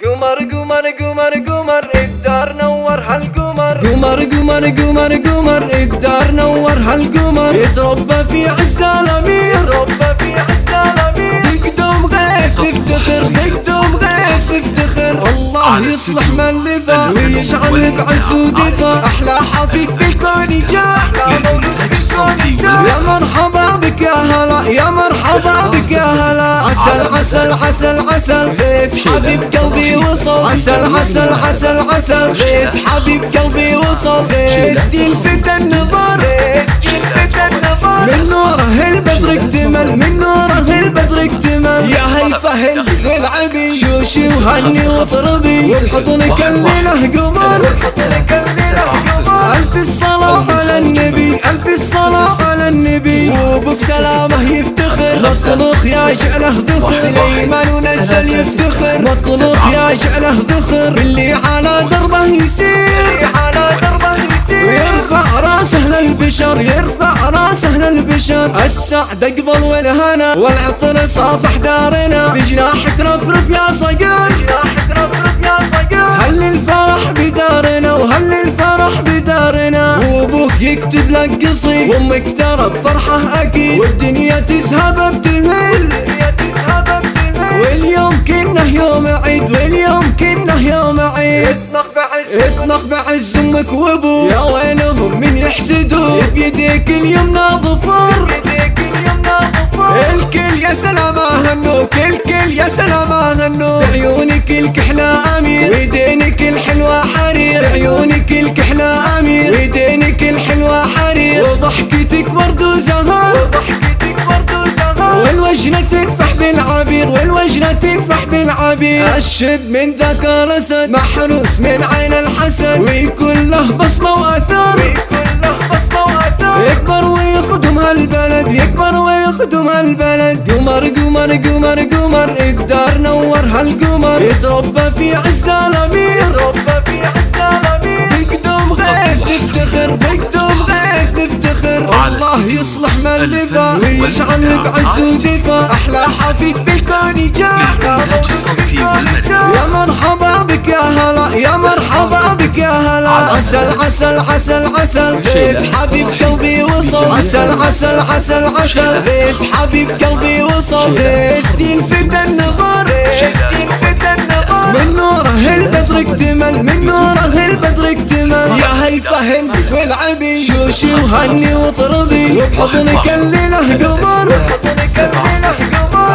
قمر قمر قمر قمر الدار نور هالقمر، قمر قمر قمر قمر الدار نور هالقمر، يتربى في عز الامير، يتربى في عز الامير، بقدوم غيث تفتخر، بقدوم غيث تفتخر. الله يصلح من لفا ويجعل بعز ودفا، احلى حفيد بالكون جاء. يا مرحبا بك يا هلا، يا مرحبا بك يا هلا. عسل عسل عسل عسل غيث حبيب قلبي وصل، عسل عسل عسل عسل غيث حبيب قلبي وصل. غيث يلفت النظر، من نوره البدر اكتمل، من نوره البدر اكتمل. يا هيفا العبي شوشي وهني وطربي، وبحضنك الليله قمر. ألف الصلاة على النبي، ألف الصلاة على النبي. وبك سلامه يفتخر، مطلوخ يا جعله ذخر. سليمان ونزل يفتخر، مطلوخ يا جعله ذخر. باللي على دربه يسير، ويرفع راسه للبشر، يرفع راسه للبشر. السعد اقبل والهنا والعطر صافح دارنا، بجناحك رفرف يا صقر، هل الفرح بدارنا وهل الفرح بدارنا. وابوك يكتب لك قصيد، وامك ترى بفرحه اكيد، والدنيا تذهب بتهل. واليوم كنه يوم عيد، واليوم كنه يوم عيد. اطنخ بعز امك وابوك، يا ويلهم من يحسدوك. بيديك اليمنى ظفر، الكل يا سلام هنوك، الكل يا سلام هنوك. بعيونك الكحلى امير، ويدينك الحلوة حرير. بعيونك الكحلى امير، ويدينك الحلوة حرير. وضحكتك ورد وزهر، والوجنة تنفح بالعبير، والوجنة تنفح بالعبير. الشب من ذاك الاسد محروس من عين الحسد، ويكون له بصمة واثر. يكبر ويخدم هالبلد، يكبر ويخدم هالبلد. قمر قمر قمر قمر الدار نور هالقمر، يتربى في عز الامير، بقدوم غيث نفتخر، بقدوم غيث نفتخر. الله يصلح من لفا ويجعله بعز ودفا، احلى حفيد بالكون جاء. يا مرحبا بك يا هلا، يا مرحبا بك يا هلا. عسل عسل عسل عسل غيث حبيب قلبي وصل، عسل عسل عسل عسل غيث حبيب قلبي وصل. غيث يلفت النظر، من نوره البدر اكتمل، من نوره البدر اكتمل. يا هيفا والعبي شوشي وهني وطربي، وبحضنك الليله قمر.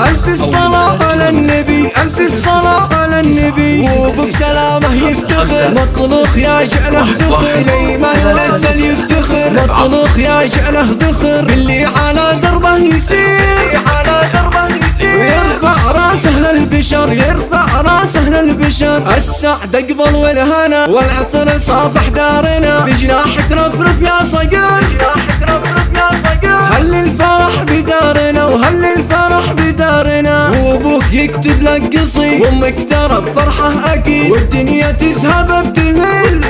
ألف الصلاة على النبي، ألف الصلاة على النبي. وبك سلامه يفتخر، مطلوخ يا جعله ذخر. سليمان ونزل يفتخر، مطلوخ يا جعله ذخر. باللي على دربه يسير، ويرفع راسه للبشر، يرفع راسه للبشر. السعد اقبل والهنا والعطر صافح دارنا، بجناحك رفرف يا صقر. هل الفرح بدارنا وهل الفرح بدارنا. وابوك يكتب لك قصيد، وامك ترى بفرحه اكيد، والدنيا تذهب بتهل.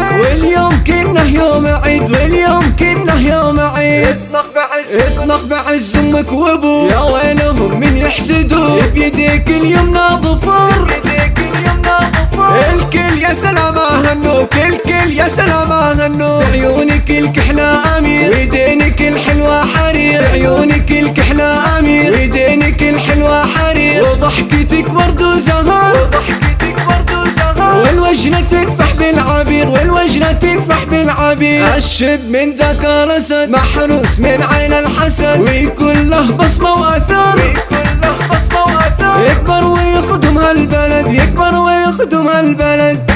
واليوم كنه يوم عيد، واليوم كنه يوم عيد. اطنخ بعز امك وابوك، يا ويلهم من يحسدوك. بيديك اليمنى ظفر، الكل يا سلام هنوك، الكل يا سلام هنوك. بعيونك الكحلى امير، ويدينك الحلوة حرير. بعيونك الكحلى امير، ويدينك الحلوة حرير. وضحكتك ورد وزهر، والوجنة تنفح بالعبير، والوجنة تنفح بالعبير. الشب من ذاك الاسد محروس من عين الحسد، ويكون له بصمة واثر. يكبر ويخدم هالبلد، يكبر ويخدم هالبلد.